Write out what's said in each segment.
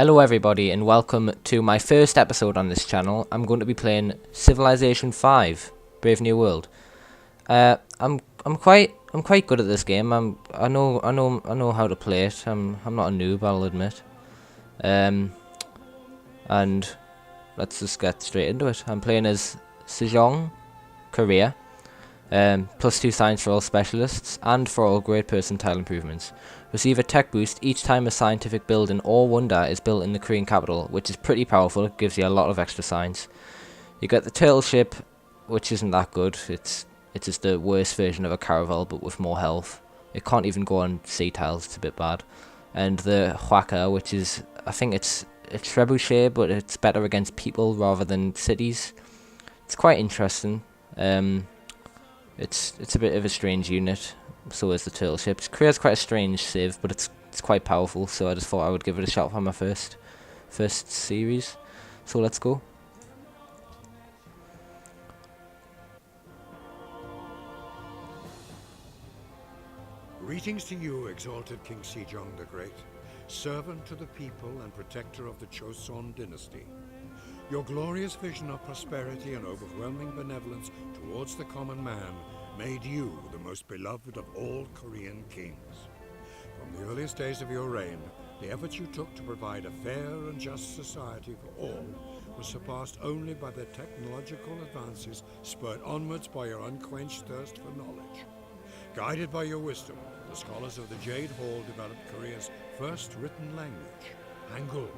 Hello everybody and welcome to my first episode on this channel. I'm going to be playing Civilization 5, Brave New World. I'm quite good at this game. I know how to play it. I'm not a noob, I'll admit. And let's just get straight into it. I'm playing as Sejong, Korea. +2 science for all specialists and for all great percentile improvements. Receive a tech boost each time a scientific building or wonder is built in the Korean capital, which is pretty powerful. It gives you a lot of extra science. You get the turtle ship, which isn't that good. It's just the worst version of a caravel, but with more health. It can't even go on sea tiles. It's a bit bad. And the Huaca, which is, I think it's a trebuchet, but it's better against people rather than cities. It's quite interesting. It's a bit of a strange unit. So is the turtle ship. Korea's quite a strange civ, but it's quite powerful. So I just thought I would give it a shot for my first series. So let's go. Greetings to you, exalted King Sejong the Great, servant to the people and protector of the Choson dynasty. Your glorious vision of prosperity and overwhelming benevolence towards the common man made you the most beloved of all Korean kings. From the earliest days of your reign, the efforts you took to provide a fair and just society for all was surpassed only by the technological advances spurred onwards by your unquenched thirst for knowledge. Guided by your wisdom, the scholars of the Jade Hall developed Korea's first written language, Hangul,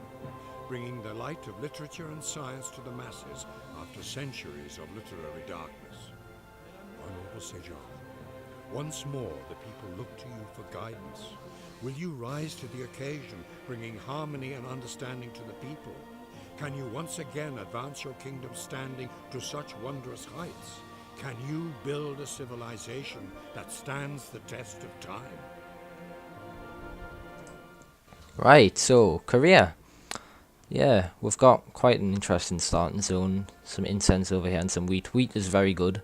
bringing the light of literature and science to the masses after centuries of literary darkness. Honorable Sejong, once more the people look to you for guidance. Will you rise to the occasion, bringing harmony and understanding to the people? Can you once again advance your kingdom's standing to such wondrous heights? Can you build a civilization that stands the test of time? Right, so Korea. Yeah, we've got quite an interesting starting zone. Some incense over here and some wheat. Wheat is very good.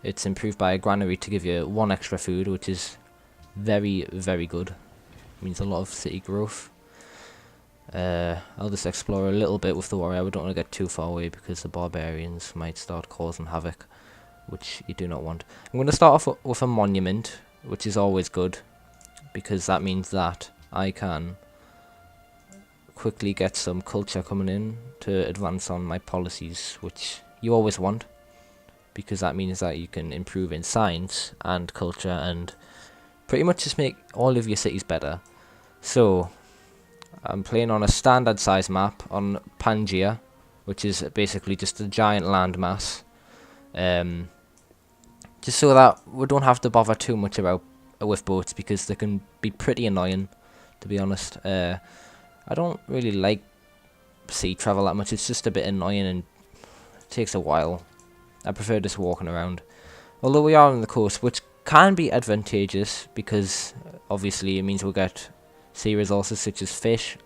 It's improved by a granary to give you 1 extra food, which is very, very good. Means a lot of city growth. I'll just explore a little bit with the warrior. We don't want to get too far away because the barbarians might start causing havoc, which you do not want. I'm going to start off with a monument, which is always good, because that means that I can quickly get some culture coming in to advance on my policies, which you always want, because that means that you can improve in science and culture and pretty much just make all of your cities better. So I'm playing on a standard size map on Pangaea, which is basically just a giant landmass, just so that we don't have to bother too much about with boats, because they can be pretty annoying, to be honest. I don't really like sea travel that much. It's just a bit annoying and it takes a while. I prefer just walking around. Although we are on the coast, which can be advantageous, because obviously it means we'll get sea resources such as fish.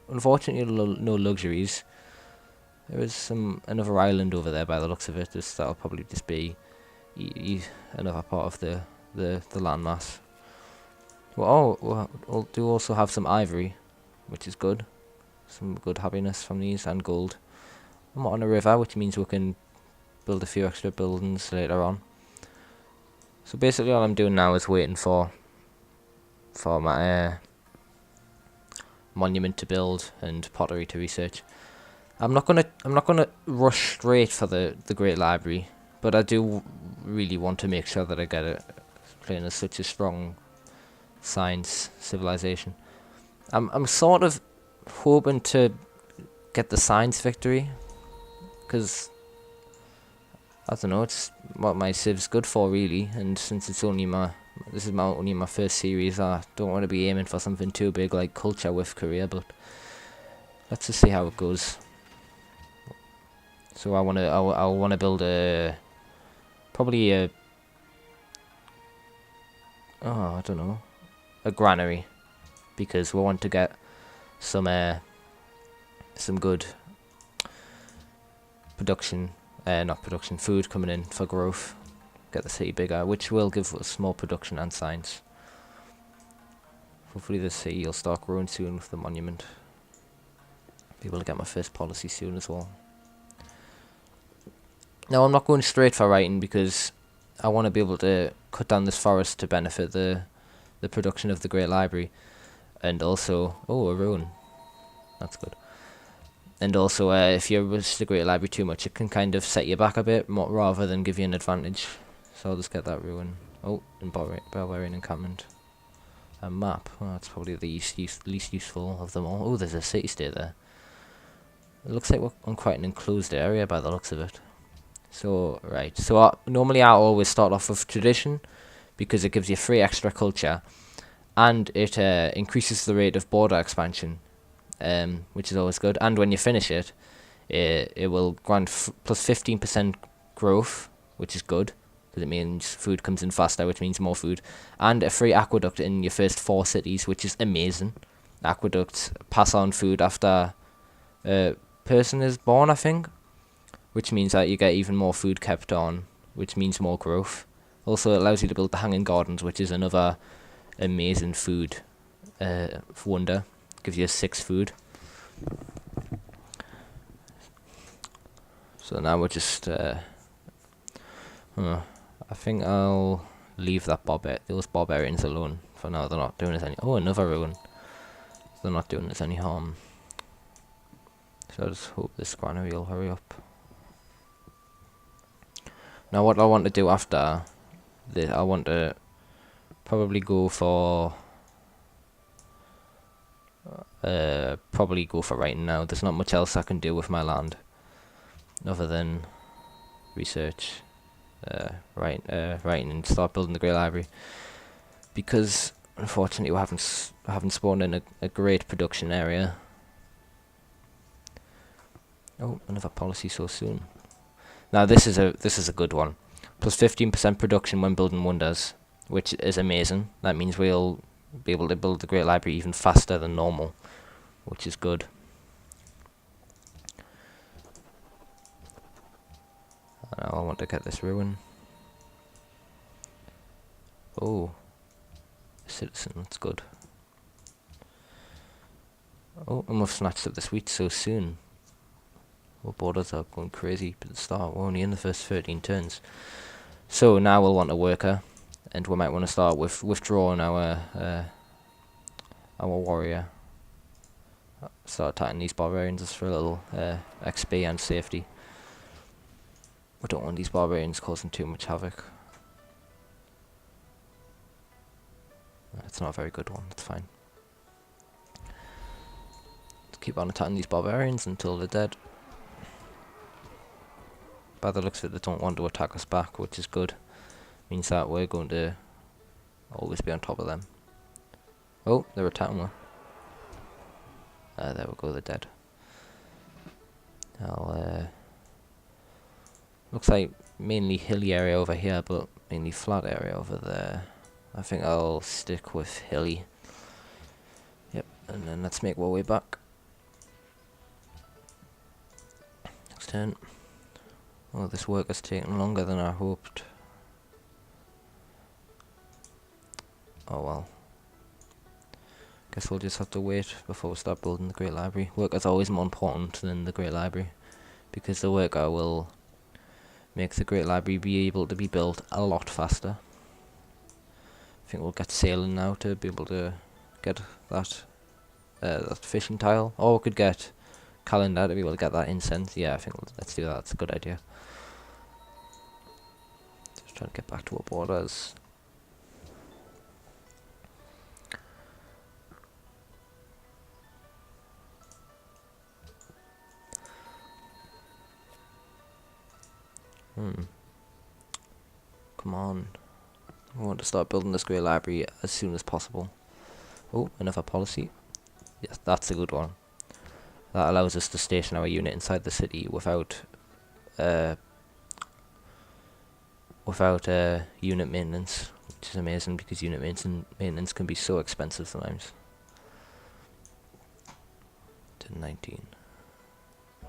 Unfortunately, no luxuries. There is another island over there by the looks of it. That'll probably just be another part of the landmass. We'll do also have some ivory, which is good. Some good happiness from these, and gold. I'm on a river, which means we can build a few extra buildings later on. So basically all I'm doing now is waiting for my monument to build and pottery to research. I'm not gonna rush straight for the Great Library, but I do really want to make sure that I get it, playing as such a strong science civilization. I'm sort of hoping to get the science victory, because I don't know, it's what my civ's good for really, and since it's only this is only my first series, I don't want to be aiming for something too big like culture with Korea, but let's just see how it goes. So I wanna build probably I don't know, a granary, because we want to get some good food coming in for growth, get the city bigger, which will give us more production and science. Hopefully the city will start growing soon with the monument. Be able to get my first policy soon as well. Now I'm not going straight for writing because I want to be able to cut down this forest to benefit the production of the Great Library, and also a ruin. That's good. And also, if you rush the Great Library too much, it can kind of set you back a bit, rather than give you an advantage. So I'll just get that ruin. Oh, and Barbarian encampment. A map. Well, that's probably the least useful of them all. Oh, there's a city-state there. It looks like we're on quite an enclosed area by the looks of it. So, right. So, normally I always start off with tradition, because it gives you 3 extra culture, and it increases the rate of border expansion, which is always good. And when you finish it, it will grant plus 15% growth, which is good, because it means food comes in faster, which means more food. And a free aqueduct in your first 4 cities, which is amazing. Aqueducts pass on food after person is born, I think, which means that you get even more food kept on, which means more growth. Also, it allows you to build the hanging gardens, which is another amazing food wonder. Gives you 6 food. So now we're just I think I'll leave those barbarians alone for now. They're not doing us any. Oh, another ruin. They're not doing us any harm. So I just hope this granary will hurry up. Now what I want to do after this, I want to probably go for writing now. There's not much else I can do with my land other than research, writing and start building the Great Library, because unfortunately we haven't spawned in a great production area. Oh, another policy so soon. Now this is a good one. Plus 15% production when building wonders, which is amazing. That means we'll be able to build the Great Library even faster than normal, which is good. Now I want to get this ruin. Oh, citizen, that's good. Oh, and we've snatched up this wheat so soon. Our borders are going crazy at the start. We're only in the first 13 turns. So now we'll want a worker, and we might want to start with withdrawing our warrior. Start attacking these barbarians just for a little XP and safety. We don't want these barbarians causing too much havoc. That's not a very good one, that's fine. Let's keep on attacking these barbarians until they're dead. By the looks of it, they don't want to attack us back, which is good. Means that we're going to always be on top of them. Oh, they're attacking us. There we go, they're dead. Looks like mainly hilly area over here, but mainly flat area over there. I think I'll stick with hilly. Yep, and then let's make our way back. Next turn. Oh, this work has taken longer than I hoped. Oh well. Guess we'll just have to wait before we start building the Great Library. Work is always more important than the Great Library, because the worker will make the Great Library be able to be built a lot faster. I think we'll get sailing now to be able to get that fishing tile. Or we could get calendar to be able to get that incense. Yeah, I think let's do that. That's a good idea. Just trying to get back to our borders. Come on. I want to start building this Great Library as soon as possible. Oh, another policy. Yes, that's a good one. That allows us to station our unit inside the city without unit maintenance, which is amazing because unit maintenance can be so expensive sometimes. 19.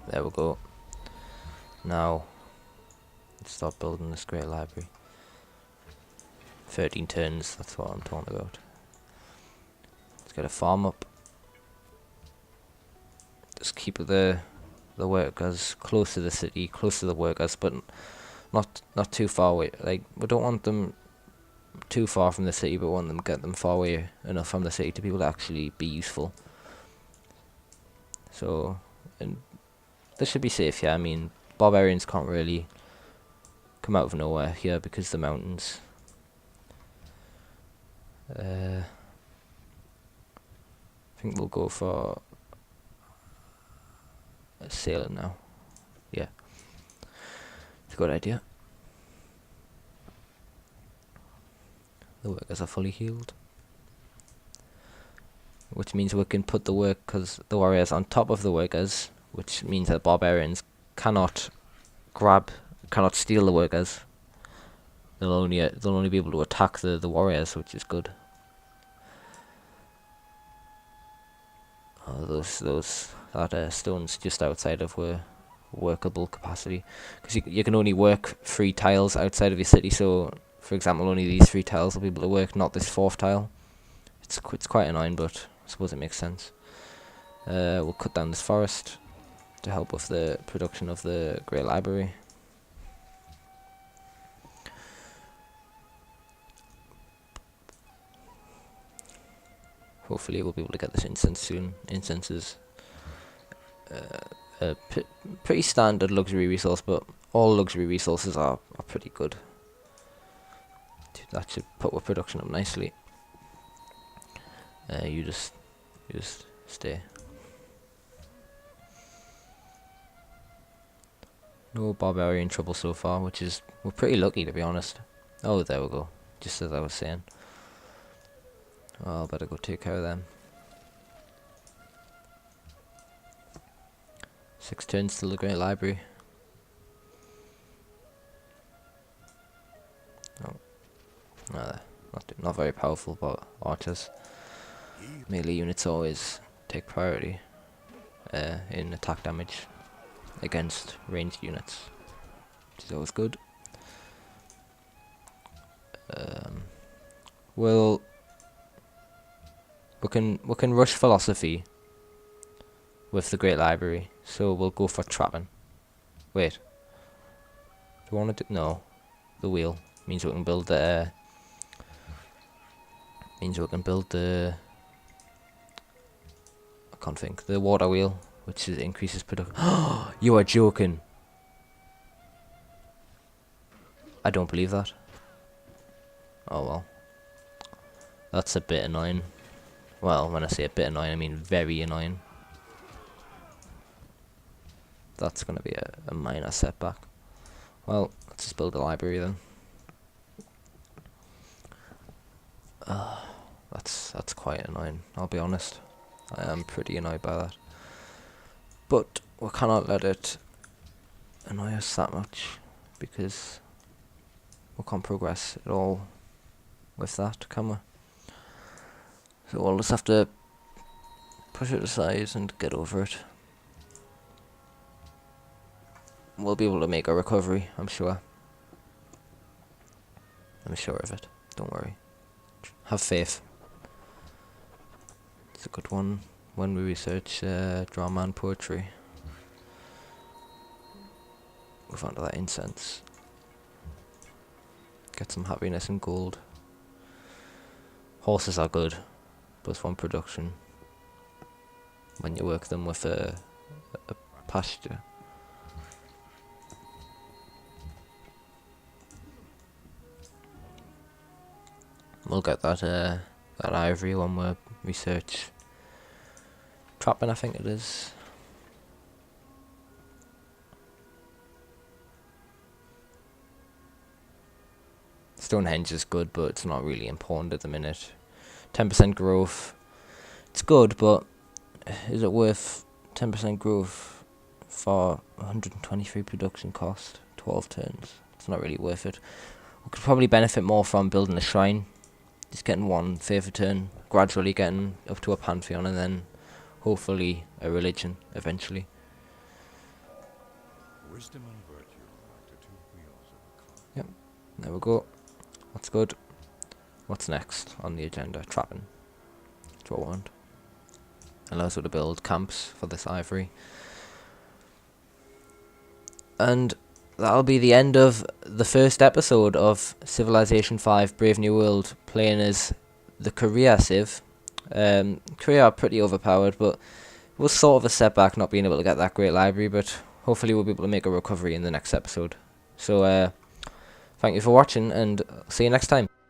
There we go. Now, let's start building this Great Library. 13 turns, that's what I'm talking about. Let's get a farm up. just keep the workers close to the city, close to the workers, but not too far away. Like, we don't want them too far from the city, but want them get them far away enough from the city to be able to actually be useful. So, and this should be safe. Yeah, I mean, barbarians can't really come out of nowhere here because of the mountains. I think we'll go for a sailor now. Yeah, it's a good idea. The workers are fully healed, which means we can put the warriors on top of the workers, which means that barbarians cannot steal the workers. They'll only be able to attack the warriors, which is good. Oh, that stone's just outside of workable capacity, because you can only work 3 tiles outside of your city. So, for example, only these 3 tiles will be able to work, not this 4th tile. It's quite annoying, but I suppose it makes sense. We'll cut down this forest to help with the production of the Great Library. Hopefully we'll be able to get this incense soon. Incense is a pretty standard luxury resource, but all luxury resources are pretty good. That should put our production up nicely. You just stay. No barbarian trouble so far, we're pretty lucky, to be honest. Oh, there we go. Just as I was saying. Oh, I better go take care of them. 6 turns till the Great Library. Oh, no, not very powerful, but archers. Melee units always take priority in attack damage against ranged units, which is always good. Well, we can rush philosophy with the Great Library, so we'll go for trapping. Wait, do we want to do no? The wheel means we can build the I can't think, the water wheel, which increases production. You are joking. I don't believe that. Oh well. That's a bit annoying. Well, when I say a bit annoying, I mean very annoying. That's going to be a minor setback. Well, let's just build a library then. That's quite annoying, I'll be honest. I am pretty annoyed by that. But we cannot let it annoy us that much, because we can't progress at all with that, can we? So we'll just have to push it aside and get over it. We'll be able to make a recovery, I'm sure. I'm sure of it, don't worry. Have faith. It's a good one when we research drama and poetry. Move on to that incense. Get some happiness and gold. Horses are good. +1 production. When you work them with a pasture. We'll get that ivory when we research trapping, I think it is. Stonehenge is good, but it's not really important at the minute. 10% growth. It's good, but is it worth 10% growth for 123 production cost? 12 turns. It's not really worth it. We could probably benefit more from building a shrine. Just getting 1 favour turn, gradually getting up to a pantheon, and then hopefully a religion eventually. Wisdom and virtue are like the 2 wheels of a car. Yep, there we go. That's good. What's next on the agenda? Trapping. That's what I want. allows you to build camps for this ivory. And that'll be the end of the first episode of Civilization 5 Brave New World, playing as the Korea Civ. Korea are pretty overpowered, but it was sort of a setback not being able to get that great library, but hopefully we'll be able to make a recovery in the next episode. So, thank you for watching, and see you next time.